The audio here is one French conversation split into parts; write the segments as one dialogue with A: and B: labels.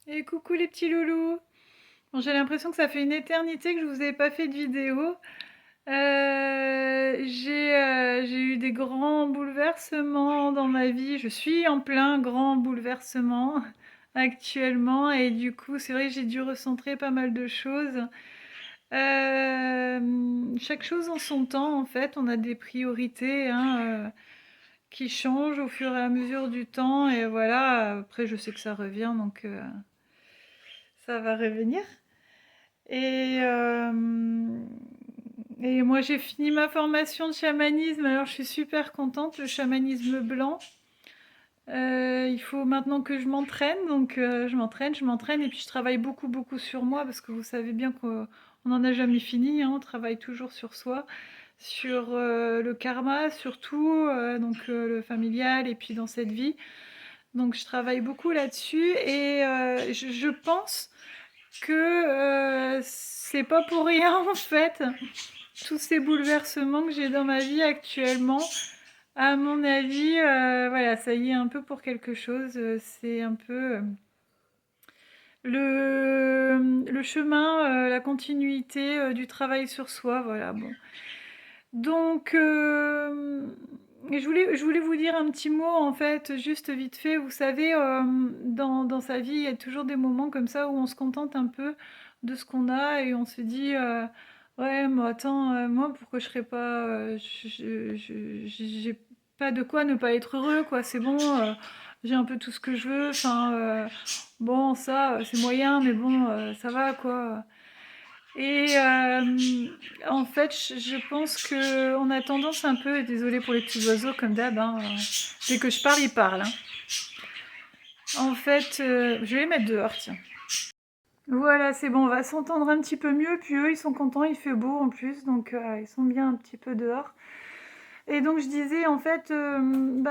A: Et coucou les petits loulous. Bon, j'ai l'impression que ça fait une éternité que je vous ai pas fait de vidéo. J'ai eu des grands bouleversements dans ma vie. Je suis en plein grand bouleversement actuellement et du coup, c'est vrai que j'ai dû recentrer pas mal de choses. Chaque chose en son temps, en fait, on a des priorités qui changent au fur et à mesure du temps et voilà. Après, je sais que ça revient, donc ça va revenir. Et, euh, et moi, j'ai fini ma formation de chamanisme, alors je suis super contente, le chamanisme blanc. Il faut maintenant que je m'entraîne, donc je m'entraîne, et puis je travaille beaucoup, beaucoup sur moi, parce que vous savez bien qu'on n'en a jamais fini, hein, on travaille toujours sur soi, sur le karma surtout, donc le familial, et puis dans cette vie. Donc je travaille beaucoup là-dessus, et je pense que c'est pas pour rien en fait. Tous ces bouleversements que j'ai dans ma vie actuellement, à mon avis, voilà, ça y est un peu pour quelque chose. C'est un peu le chemin, la continuité du travail sur soi. Voilà, bon. Donc, je voulais vous dire un petit mot, en fait, juste vite fait. Vous savez, dans sa vie, il y a toujours des moments comme ça où on se contente un peu de ce qu'on a et on se dit, ouais, mais attends, moi, pourquoi je serais pas, j'ai pas de quoi ne pas être heureux, quoi. C'est bon, j'ai un peu tout ce que je veux. Enfin, bon, ça, c'est moyen, mais bon, ça va, quoi. Et en fait, je pense que on a tendance un peu, désolée pour les petits oiseaux comme d'hab, hein, dès que je parle, ils parlent, hein. En fait, je vais les mettre dehors, tiens. Voilà, c'est bon, on va s'entendre un petit peu mieux, puis eux, ils sont contents, il fait beau en plus, donc ils sont bien un petit peu dehors. Et donc je disais, en fait, on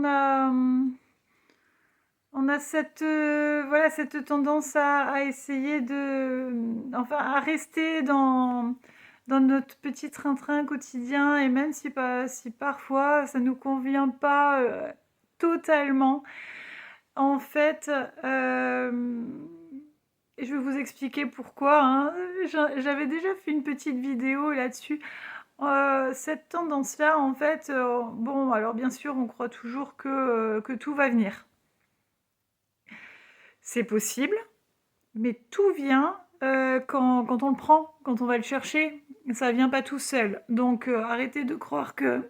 A: a... On a cette, voilà, cette tendance à essayer de, enfin, à rester dans notre petit train-train quotidien, et même si, si parfois ça ne nous convient pas totalement, en fait, je vais vous expliquer pourquoi, hein. J'avais déjà fait une petite vidéo là-dessus. Cette tendance-là, en fait, bon, alors bien sûr, on croit toujours que tout va venir. C'est possible, mais tout vient quand on le prend, quand on va le chercher. Ça vient pas tout seul. Donc arrêtez de croire que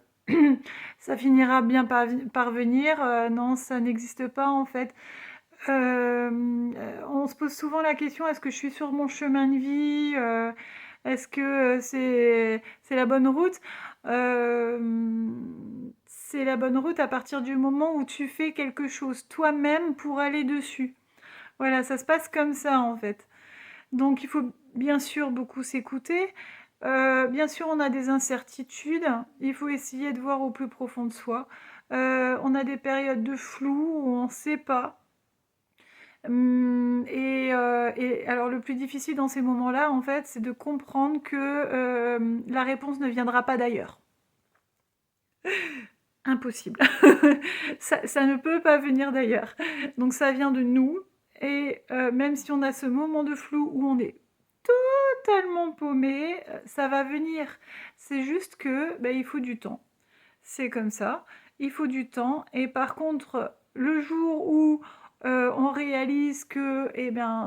A: ça finira bien par venir. Non, ça n'existe pas en fait. On se pose souvent la question, est-ce que je suis sur mon chemin de vie? Est-ce que c'est la bonne route? Euh, c'est la bonne route à partir du moment où tu fais quelque chose toi-même pour aller dessus. Voilà, ça se passe comme ça en fait. Donc il faut bien sûr beaucoup s'écouter. Bien sûr, on a des incertitudes. Il faut essayer de voir au plus profond de soi. On a des périodes de flou où on ne sait pas. Et alors le plus difficile dans ces moments-là, en fait, c'est de comprendre que la réponse ne viendra pas d'ailleurs. Impossible. Ça ne peut pas venir d'ailleurs. Donc ça vient de nous. Et même si on a ce moment de flou où on est totalement paumé, ça va venir. C'est juste que il faut du temps. C'est comme ça. Il faut du temps. Et par contre, le jour où on réalise que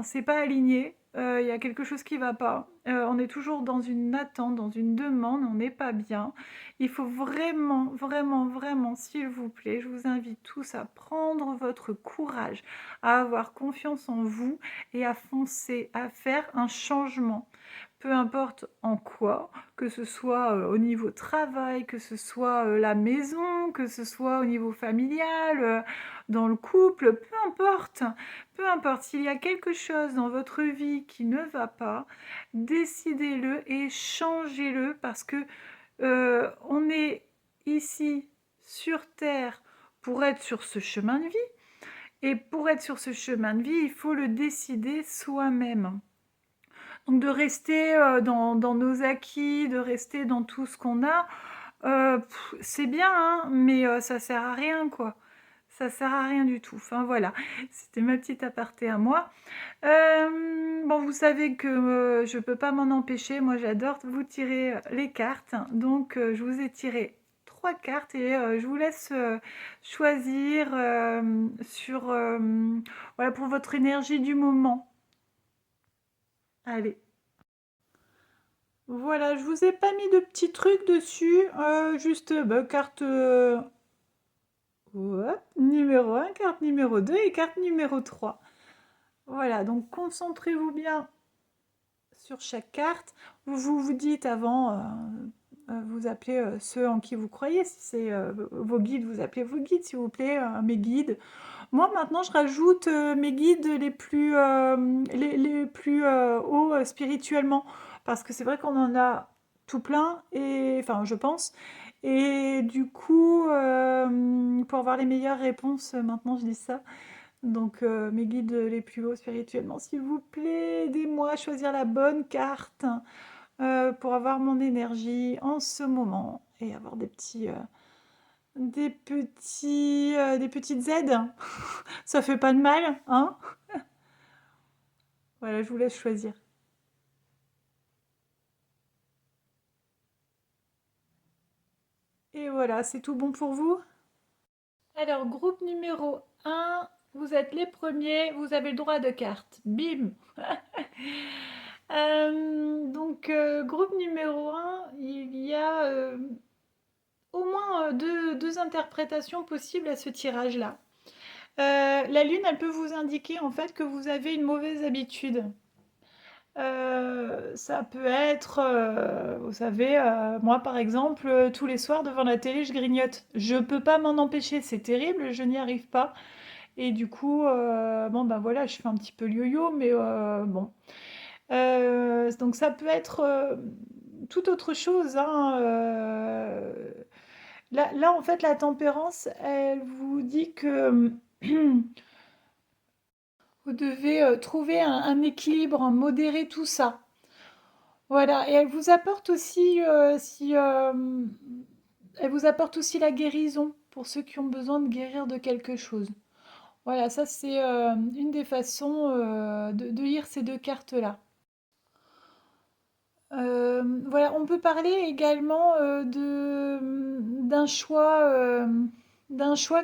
A: c'est pas aligné, il y a quelque chose qui va pas. On est toujours dans une attente, dans une demande, on n'est pas bien. Il faut vraiment, vraiment, vraiment, s'il vous plaît, je vous invite tous à prendre votre courage, à avoir confiance en vous et à foncer, à faire un changement. Peu importe en quoi, que ce soit au niveau travail, que ce soit la maison, que ce soit au niveau familial, dans le couple, peu importe, s'il y a quelque chose dans votre vie qui ne va pas, décidez-le et changez-le parce que on est ici sur Terre pour être sur ce chemin de vie. Et pour être sur ce chemin de vie, il faut le décider soi-même. Donc de rester dans nos acquis, de rester dans tout ce qu'on a, c'est bien, hein, mais ça sert à rien, quoi. ça sert à rien du tout. Enfin voilà, c'était ma petite aparté à moi. Bon, vous savez que je peux pas m'en empêcher. Moi, j'adore vous tirer les cartes. Donc, je vous ai tiré 3 cartes et je vous laisse choisir sur, voilà, pour votre énergie du moment. Allez. Voilà, je vous ai pas mis de petits trucs dessus. Juste carte hop, numéro 1, carte numéro 2 et carte numéro 3. Voilà, donc concentrez-vous bien sur chaque carte. Vous dites avant, vous appelez ceux en qui vous croyez. Si c'est vos guides, vous appelez vos guides, s'il vous plaît, mes guides. Moi, maintenant, je rajoute mes guides les plus hauts spirituellement. Parce que c'est vrai qu'on en a tout plein, et, enfin, je pense. Et du coup, pour avoir les meilleures réponses, maintenant je dis ça. Donc, mes guides les plus hauts spirituellement, s'il vous plaît, aidez-moi à choisir la bonne carte pour avoir mon énergie en ce moment et avoir des petites aides. Ça fait pas de mal, hein? Voilà, je vous laisse choisir. Et voilà, c'est tout bon pour vous? Alors, groupe numéro 1, vous êtes les premiers, vous avez le droit de carte. Bim! Donc, groupe numéro 1, il y a au moins deux interprétations possibles à ce tirage-là. La lune, elle peut vous indiquer en fait que vous avez une mauvaise habitude. Ça peut être, vous savez, moi par exemple, tous les soirs devant la télé, je grignote. Je peux pas m'en empêcher, c'est terrible, je n'y arrive pas. Et du coup, bon ben voilà, je fais un petit peu le yo-yo, mais bon. Donc ça peut être tout autre chose, hein. Là, en fait, la tempérance, elle vous dit que vous devez trouver un équilibre, modérer tout ça. Voilà, et elle vous apporte aussi, elle vous apporte aussi la guérison pour ceux qui ont besoin de guérir de quelque chose. Voilà, ça c'est une des façons de lire ces deux cartes-là. Voilà, on peut parler également d'un choix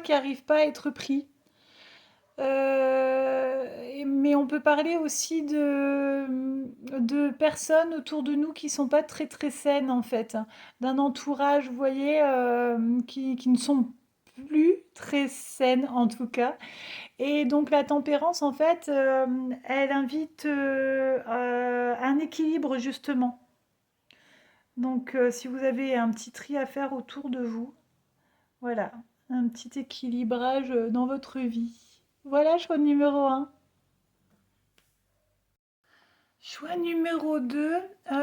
A: qui n'arrive pas à être pris. Mais on peut parler aussi de personnes autour de nous qui sont pas très très saines en fait, d'un entourage, vous voyez, qui ne sont plus très saines en tout cas. Et donc la tempérance en fait, elle invite à un équilibre justement. Donc si vous avez un petit tri à faire autour de vous, voilà, un petit équilibrage dans votre vie. Voilà, choix numéro 1. Choix numéro 2,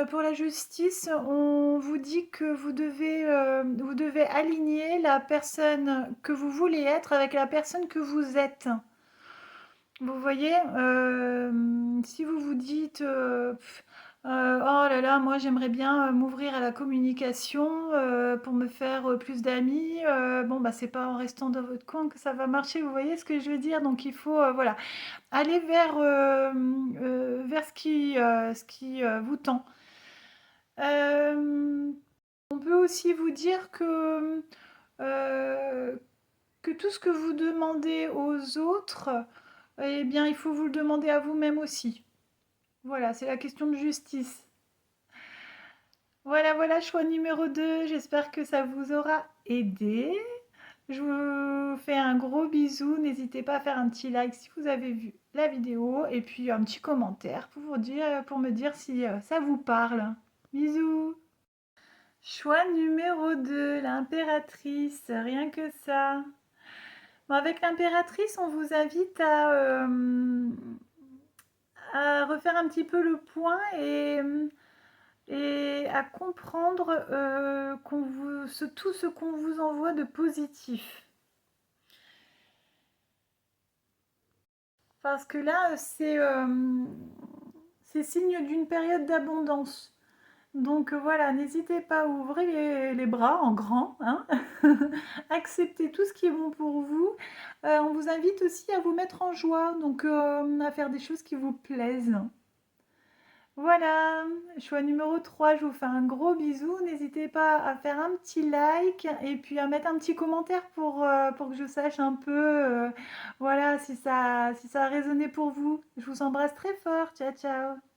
A: pour la justice, on vous dit que vous devez aligner la personne que vous voulez être avec la personne que vous êtes. Vous voyez, si vous vous dites, «Oh là là, moi j'aimerais bien, m'ouvrir à la communication, pour me faire, plus d'amis», bon, bah, c'est pas en restant dans votre coin que ça va marcher, vous voyez ce que je veux dire? Donc il faut, voilà, aller vers ce qui vous tend. Euh, on peut aussi vous dire euh, que tout ce que vous demandez aux autres, eh bien, il faut vous le demander à vous-même aussi. Voilà, c'est la question de justice. Voilà, voilà, choix numéro 2. J'espère que ça vous aura aidé. Je vous fais un gros bisou. N'hésitez pas à faire un petit like si vous avez vu la vidéo et puis un petit commentaire pour me dire si ça vous parle. Bisous. Choix numéro 2, l'impératrice, rien que ça. Bon, avec l'impératrice, on vous invite à refaire un petit peu le point et à comprendre tout ce qu'on vous envoie de positif. Parce que là, c'est signe d'une période d'abondance. Donc voilà, n'hésitez pas à ouvrir les bras en grand, hein. Acceptez tout ce qui est bon pour vous. On vous invite aussi à vous mettre en joie, donc à faire des choses qui vous plaisent. Voilà, choix numéro 3. Je vous fais un gros bisou. N'hésitez pas à faire un petit like et puis à mettre un petit commentaire pour que je sache un peu, voilà, si ça a résonné pour vous. Je vous embrasse très fort. Ciao, ciao.